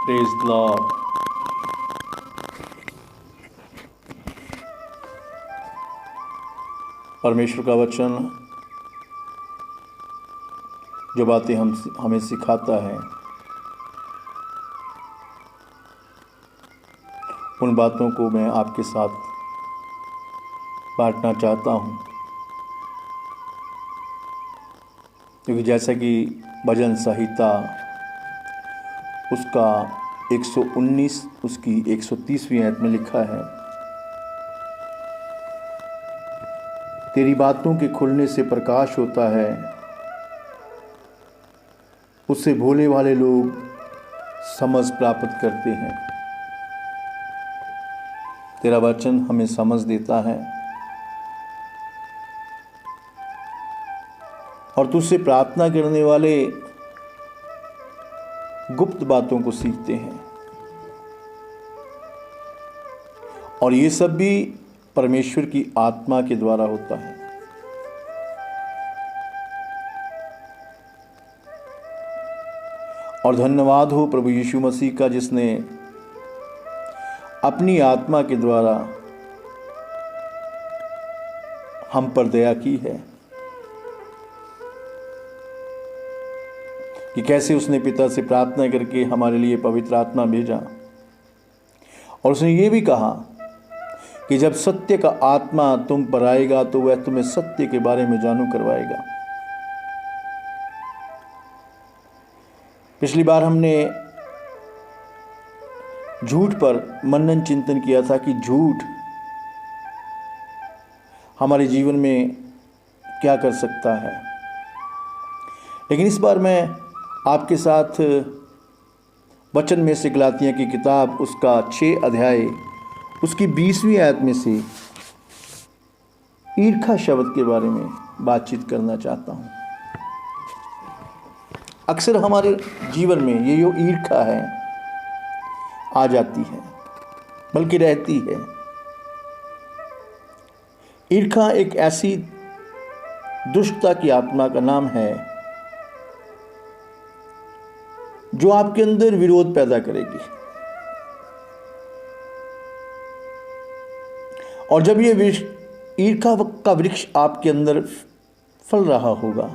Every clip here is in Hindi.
Praise the Lord. परमेश्वर का वचन जो बातें हमें सिखाता है, उन बातों को मैं आपके साथ बांटना चाहता हूँ, क्योंकि जैसा कि भजन संहिता उसका 119 उसकी 130वीं आयत में लिखा है, तेरी बातों के खुलने से प्रकाश होता है, उससे भोले वाले लोग समझ प्राप्त करते हैं। तेरा वचन हमें समझ देता है और तुझसे प्रार्थना करने वाले गुप्त बातों को सीखते हैं, और ये सब भी परमेश्वर की आत्मा के द्वारा होता है। और धन्यवाद हो प्रभु यीशु मसीह का, जिसने अपनी आत्मा के द्वारा हम पर दया की है, कि कैसे उसने पिता से प्रार्थना करके हमारे लिए पवित्र आत्मा भेजा, और उसने ये भी कहा कि जब सत्य का आत्मा तुम पर आएगा तो वह तुम्हें सत्य के बारे में जानू करवाएगा। पिछली बार हमने झूठ पर मनन चिंतन किया था कि झूठ हमारे जीवन में क्या कर सकता है, लेकिन इस बार मैं आपके साथ वचन में से गलातियों की किताब उसका 6 अध्याय उसकी 20वीं आयत में से ईर्खा शब्द के बारे में बातचीत करना चाहता हूँ। अक्सर हमारे जीवन में ये जो ईर्खा है आ जाती है, बल्कि रहती है। ईर्खा एक ऐसी दुष्टता की आत्मा का नाम है जो आपके अंदर विरोध पैदा करेगी, और जब ये ईर्खा का वृक्ष आपके अंदर फल रहा होगा,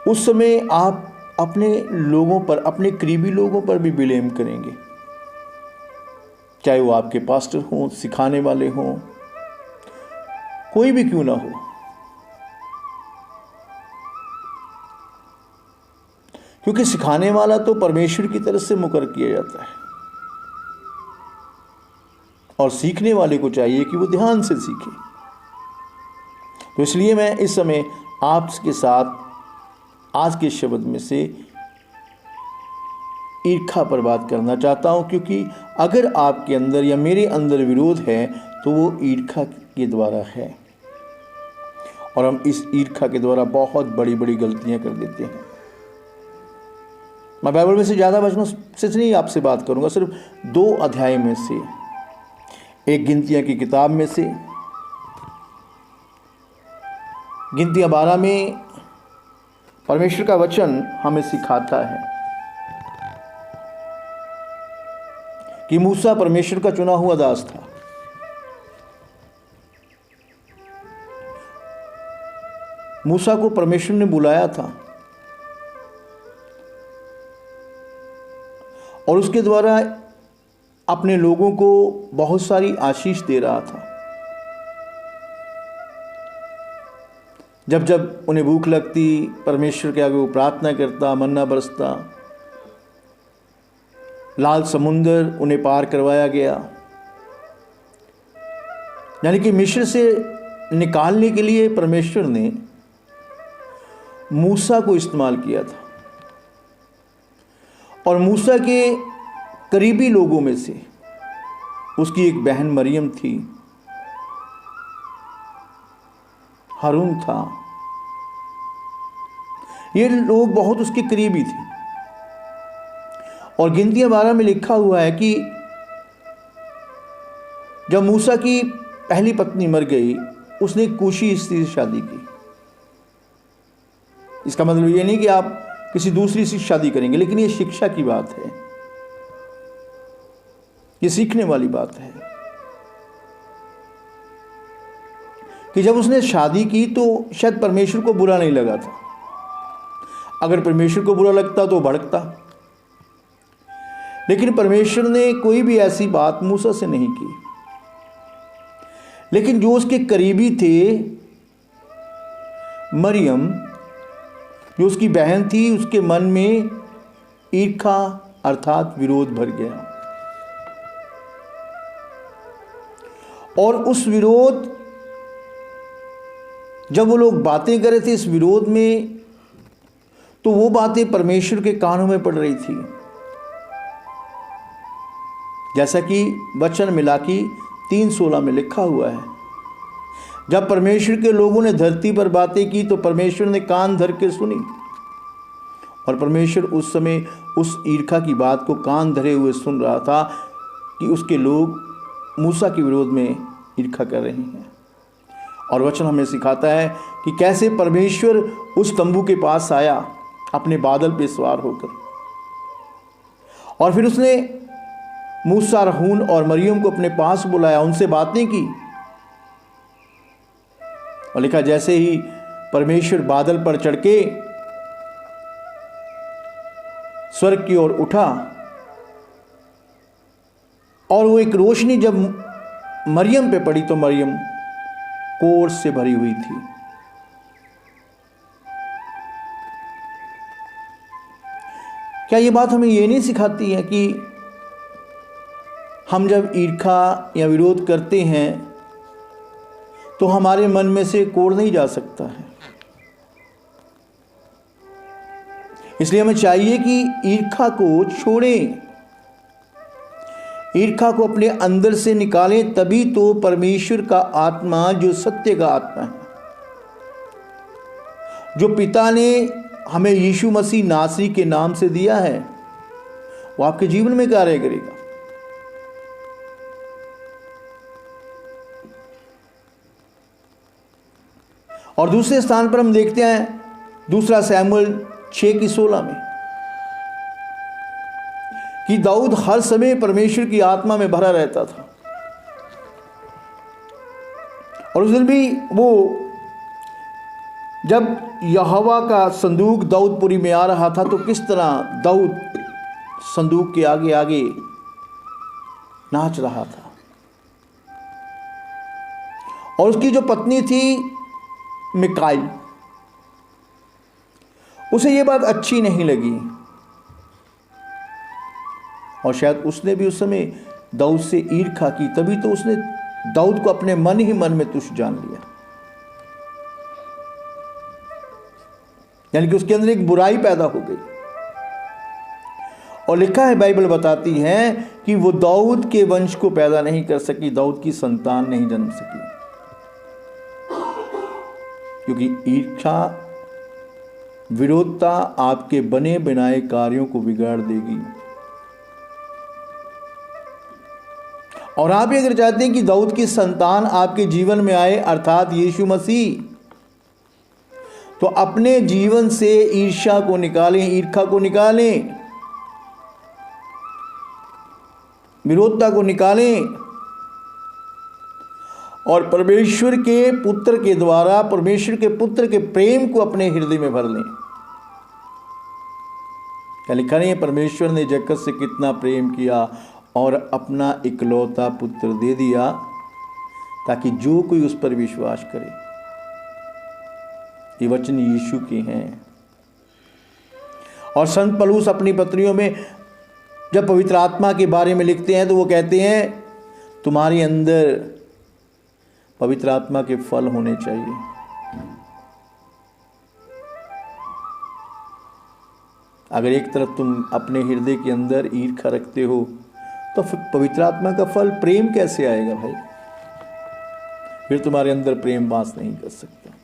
उस समय आप अपने लोगों पर, अपने करीबी लोगों पर भी ब्लेम करेंगे, चाहे वो आपके पास्टर हों, सिखाने वाले हों, कोई भी क्यों ना हो। क्योंकि सिखाने वाला तो परमेश्वर की तरफ से मुकर किया जाता है, और सीखने वाले को चाहिए कि वो ध्यान से सीखे। तो इसलिए मैं इस समय आपके साथ आज के शब्द में से ईर्खा पर बात करना चाहता हूं, क्योंकि अगर आपके अंदर या मेरे अंदर विरोध है तो वो ईर्खा के द्वारा है, और हम इस ईर्खा के द्वारा बहुत बड़ी बड़ी गलतियां कर देते हैं। मैं बाइबल में से ज़्यादा वचनों से नहीं आपसे बात करूंगा, सिर्फ 2 अध्याय में से, एक गिनतियां की किताब में से, गिनतियां 12 में परमेश्वर का वचन हमें सिखाता है कि मूसा परमेश्वर का चुना हुआ दास था। मूसा को परमेश्वर ने बुलाया था और उसके द्वारा अपने लोगों को बहुत सारी आशीष दे रहा था। जब जब उन्हें भूख लगती, परमेश्वर के आगे वो प्रार्थना करता, मन्ना बरसता, लाल समुंदर उन्हें पार करवाया गया। यानी कि मिस्र से निकालने के लिए परमेश्वर ने मूसा को इस्तेमाल किया था, और मूसा के करीबी लोगों में से उसकी एक बहन मरियम थी, हारून था। ये लोग बहुत उसके करीबी थे, और गिनतियां 12 में लिखा हुआ है कि जब मूसा की पहली पत्नी मर गई, उसने कूशी स्त्री से शादी की। इसका मतलब ये नहीं कि आप किसी दूसरी से शादी करेंगे। लेकिन ये शिक्षा की बात है, ये सीखने वाली बात है कि जब उसने शादी की तो शायद परमेश्वर को बुरा नहीं लगा था। अगर परमेश्वर को बुरा लगता तो भड़कता, लेकिन परमेश्वर ने कोई भी ऐसी बात मूसा से नहीं की। लेकिन जो उसके करीबी थे, मरियम जो उसकी बहन थी, उसके मन में ईर्खा अर्थात विरोध भर गया। और उस विरोध, जब वो लोग बातें कर रहे थे इस विरोध में, तो वो बातें परमेश्वर के कानों में पड़ रही थी। जैसा कि वचन मिलाकी 3:16 में लिखा हुआ है, जब परमेश्वर के लोगों ने धरती पर बातें की तो परमेश्वर ने कान धर के सुनी। और परमेश्वर उस समय उस ईर्खा की बात को कान धरे हुए सुन रहा था कि उसके लोग मूसा के विरोध में ईर्खा कर रहे हैं। और वचन हमें सिखाता है कि कैसे परमेश्वर उस तंबू के पास आया अपने बादल पे सवार होकर, और फिर उसने मूसा, हारून और मरियम को अपने पास बुलाया, उनसे बातें की। और लिखा, जैसे ही परमेश्वर बादल पर चढ़ के स्वर्ग की ओर उठा और वो एक रोशनी जब मरियम पे पड़ी तो मरियम कोढ़ से भरी हुई थी। क्या ये बात हमें ये नहीं सिखाती है कि हम जब ईर्खा या विरोध करते हैं तो हमारे मन में से कोढ़ नहीं जा सकता है? इसलिए हमें चाहिए कि ईर्खा को छोड़ें, ईर्खा को अपने अंदर से निकालें, तभी तो परमेश्वर का आत्मा, जो सत्य का आत्मा है, जो पिता ने हमें यीशु मसीह नासरी के नाम से दिया है, वो आपके जीवन में कार्य करेगा। और दूसरे स्थान पर हम देखते हैं 2 शमूएल 6:16 में कि दाऊद हर समय परमेश्वर की आत्मा में भरा रहता था। और उस दिन भी वो जब यहोवा का संदूक दाऊदपुरी में आ रहा था तो किस तरह दाऊद संदूक के आगे आगे नाच रहा था। और उसकी जो पत्नी थी मिकाइल, उसे ये बात अच्छी नहीं लगी और शायद उसने भी उस समय दाऊद से ईर्खा की, तभी तो उसने दाऊद को अपने मन ही मन में तुच्छ जान लिया। यानी कि उसके अंदर एक बुराई पैदा हो गई। और लिखा है, बाइबल बताती है कि वो दाऊद के वंश को पैदा नहीं कर सकी, दाऊद की संतान नहीं जन्म सकी, क्योंकि ईर्षा, विरोधता आपके बने बनाए कार्यों को बिगाड़ देगी। और आप अगर चाहते हैं कि दाऊद की संतान आपके जीवन में आए, अर्थात यीशु मसीह, तो अपने जीवन से ईर्ष्या को निकालें, ईर्खा को निकालें, विरोधता को निकालें और परमेश्वर के पुत्र के द्वारा, परमेश्वर के पुत्र के प्रेम को अपने हृदय में भर लें। क्या लिखा नहीं है, परमेश्वर ने जगत से कितना प्रेम किया और अपना इकलौता पुत्र दे दिया ताकि जो कोई उस पर विश्वास करे। ये वचन यीशु के हैं। और संत पौलुस अपनी पत्रियों में जब पवित्र आत्मा के बारे में लिखते हैं तो वो कहते हैं, तुम्हारे अंदर पवित्र आत्मा के फल होने चाहिए। अगर एक तरफ तुम अपने हृदय के अंदर ईर्ष्या रखते हो तो फिर पवित्र आत्मा का फल प्रेम कैसे आएगा भाई? फिर तुम्हारे अंदर प्रेम वास नहीं कर सकता।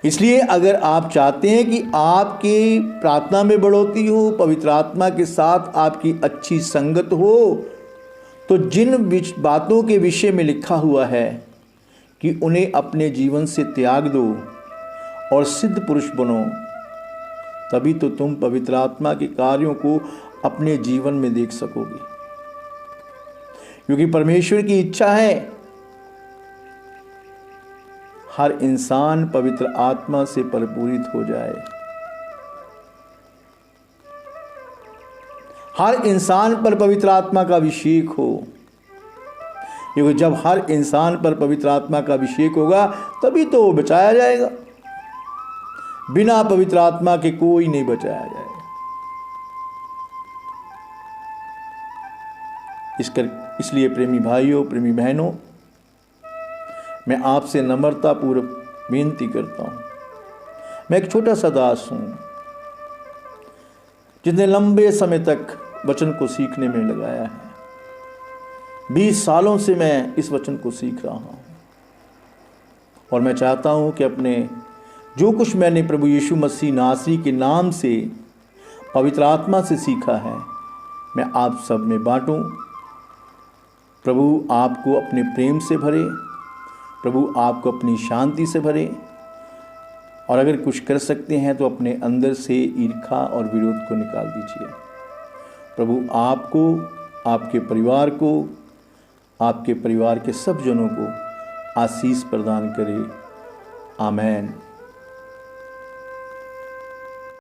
इसलिए अगर आप चाहते हैं कि आपकी प्रार्थना में बढ़ोतरी हो, पवित्र आत्मा के साथ आपकी अच्छी संगत हो, तो जिन बातों के विषय में लिखा हुआ है कि उन्हें अपने जीवन से त्याग दो और सिद्ध पुरुष बनो, तभी तो तुम पवित्र आत्मा के कार्यों को अपने जीवन में देख सकोगे। क्योंकि परमेश्वर की इच्छा है हर इंसान पवित्र आत्मा से परिपूरित हो जाए, हर इंसान पर पवित्र आत्मा का अभिषेक हो। क्योंकि जब हर इंसान पर पवित्र आत्मा का अभिषेक होगा तभी तो वो बचाया जाएगा। बिना पवित्र आत्मा के कोई नहीं बचाया जाएगा। इसलिए प्रेमी भाइयों, प्रेमी बहनों, मैं आपसे नम्रता पूर्वक विनती करता हूं। मैं एक छोटा सा दास हूं, जितने लंबे समय तक वचन को सीखने में लगाया है। 20 सालों से मैं इस वचन को सीख रहा हूं और मैं चाहता हूं कि अपने जो कुछ मैंने प्रभु यीशु मसीह नासरी के नाम से पवित्र आत्मा से सीखा है, मैं आप सब में बांटूं। प्रभु आपको अपने प्रेम से भरे, प्रभु आपको अपनी शांति से भरे, और अगर कुछ कर सकते हैं तो अपने अंदर से ईर्ष्या और विरोध को निकाल दीजिए। प्रभु आपको, आपके परिवार को, आपके परिवार के सब जनों को आशीष प्रदान करे। आमेन।